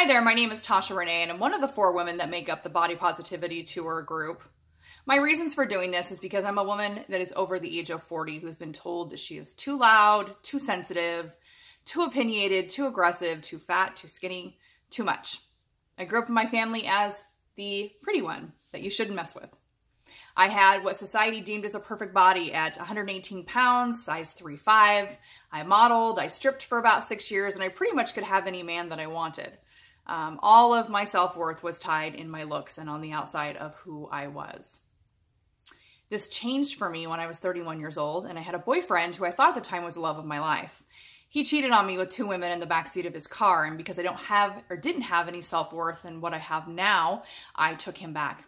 Hi there, my name is Tahsha Renee, and I'm one of the 4 women that make up the Body Positivity Tour group. My reasons for doing this is because I'm a woman that is over the age of 40 who's been told that she is too loud, too sensitive, too opinionated, too aggressive, too fat, too skinny, too much. I grew up in my family as the pretty one that you shouldn't mess with. I had what society deemed as a perfect body at 118 pounds, size 3'5". I modeled, I stripped for about 6 years, and I pretty much could have any man that I wanted. All of my self-worth was tied in my looks and on the outside of who I was. This changed for me when I was 31 years old, and I had a boyfriend who I thought at the time was the love of my life. He cheated on me with 2 women in the backseat of his car, and because I didn't have any self-worth in what I have now, I took him back.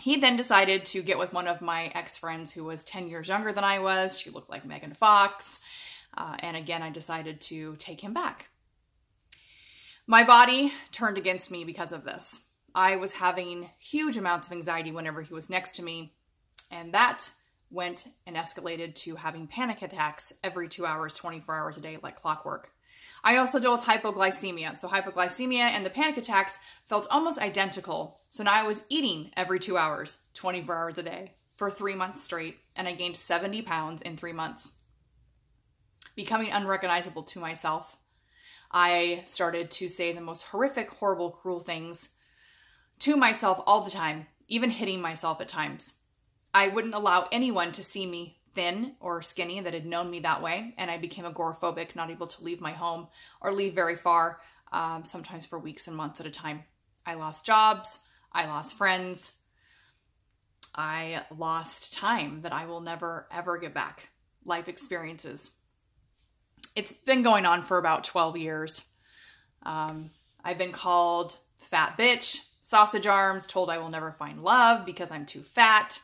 He then decided to get with one of my ex-friends who was 10 years younger than I was. She looked like Megan Fox. And again, I decided to take him back. My body turned against me because of this. I was having huge amounts of anxiety whenever he was next to me, and that went and escalated to having panic attacks every 2 hours, 24 hours a day, like clockwork. I also dealt with hypoglycemia. So hypoglycemia and the panic attacks felt almost identical. So now I was eating every 2 hours, 24 hours a day for 3 months straight, and I gained 70 pounds in 3 months, becoming unrecognizable to myself. I started to say the most horrific, horrible, cruel things to myself all the time, even hitting myself at times. I wouldn't allow anyone to see me thin or skinny that had known me that way, and I became agoraphobic, not able to leave my home or leave very far, sometimes for weeks and months at a time. I lost jobs, I lost friends, I lost time that I will never, ever get back, life experiences. It's been going on for about 12 years. I've been called fat bitch, sausage arms, told I will never find love because I'm too fat.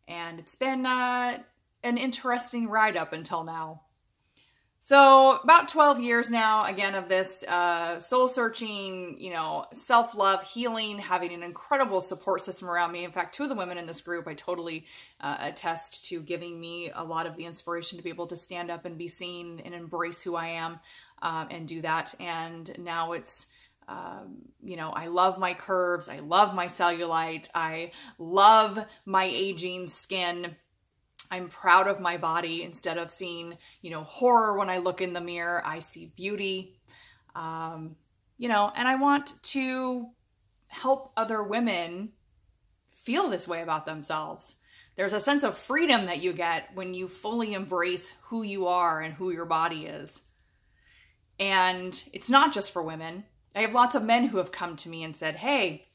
And it's been an interesting ride up until now. So about 12 years now, again, of this soul searching, self-love, healing, having an incredible support system around me. In fact, 2 of the women in this group, I totally attest to giving me a lot of the inspiration to be able to stand up and be seen and embrace who I am and do that. And now it's, I love my curves. I love my cellulite. I love my aging skin. I'm proud of my body. Instead of seeing, horror when I look in the mirror, I see beauty, and I want to help other women feel this way about themselves. There's a sense of freedom that you get when you fully embrace who you are and who your body is. And it's not just for women. I have lots of men who have come to me and said, hey,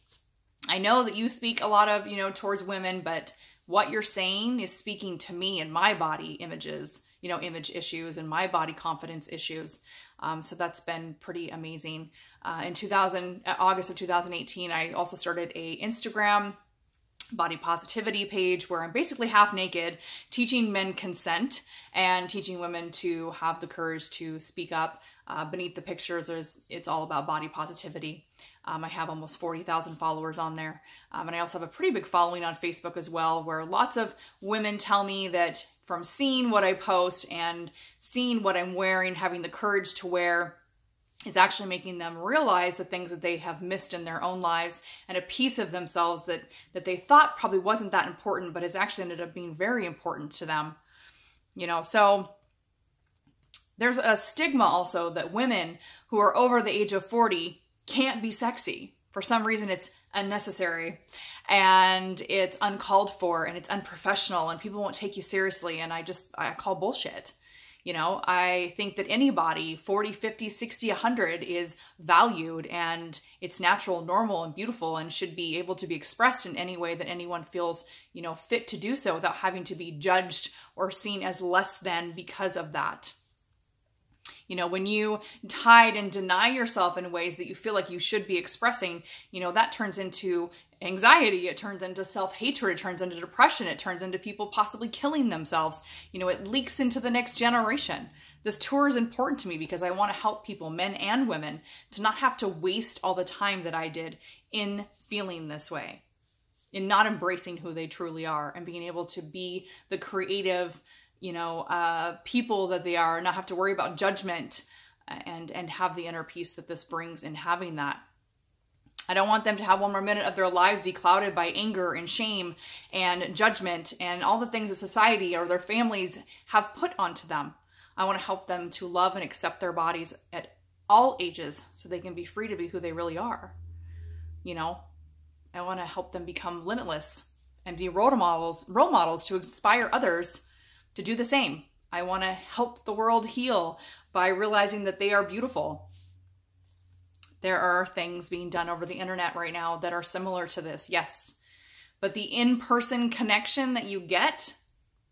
I know that you speak a lot of, towards women, but what you're saying is speaking to me and my body images, image issues and my body confidence issues. So that's been pretty amazing. In August of 2018, I also started a Instagram body positivity page where I'm basically half naked, teaching men consent and teaching women to have the courage to speak up. Beneath the pictures, it's all about body positivity. I have almost 40,000 followers on there. And I also have a pretty big following on Facebook as well, where lots of women tell me that from seeing what I post and seeing what I'm wearing, having the courage to wear, it's actually making them realize the things that they have missed in their own lives and a piece of themselves that they thought probably wasn't that important, but has actually ended up being very important to them. So there's a stigma also that women who are over the age of 40 can't be sexy. For some reason, it's unnecessary and it's uncalled for and it's unprofessional and people won't take you seriously. And I call bullshit. I think that anybody 40, 50, 60, 100 is valued and it's natural, normal, and beautiful and should be able to be expressed in any way that anyone feels, fit to do so without having to be judged or seen as less than because of that. When you hide and deny yourself in ways that you feel like you should be expressing, that turns into anxiety, it turns into self-hatred, it turns into depression, it turns into people possibly killing themselves. It leaks into the next generation. This tour is important to me because I want to help people, men and women, to not have to waste all the time that I did in feeling this way, in not embracing who they truly are and being able to be the creative, people that they are, not have to worry about judgment, and have the inner peace that this brings in having that. I don't want them to have one more minute of their lives be clouded by anger and shame and judgment and all the things that society or their families have put onto them. I want to help them to love and accept their bodies at all ages so they can be free to be who they really are. You know, I want to help them become limitless and be role models to inspire others to do the same. I want to help the world heal by realizing that they are beautiful. There are things being done over the internet right now that are similar to this, yes. But the in-person connection that you get,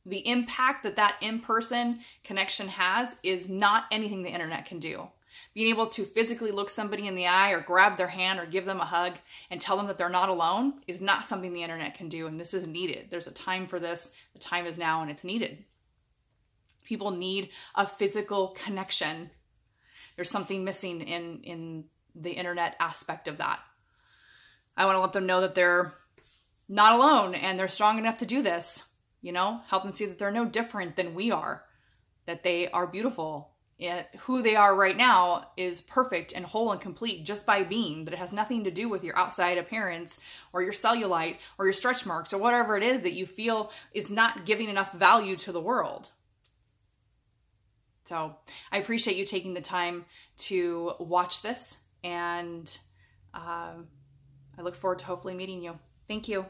the impact that that in-person connection has is not anything the internet can do. Being able to physically look somebody in the eye or grab their hand or give them a hug and tell them that they're not alone is not something the internet can do, and this is needed. There's a time for this. The time is now, and it's needed. People need a physical connection. There's something missing in the internet aspect of that. I want to let them know that they're not alone and they're strong enough to do this. You know, help them see that they're no different than we are, that they are beautiful. Who they are right now is perfect and whole and complete just by being, but it has nothing to do with your outside appearance or your cellulite or your stretch marks or whatever it is that you feel is not giving enough value to the world. So I appreciate you taking the time to watch this, and I look forward to hopefully meeting you. Thank you.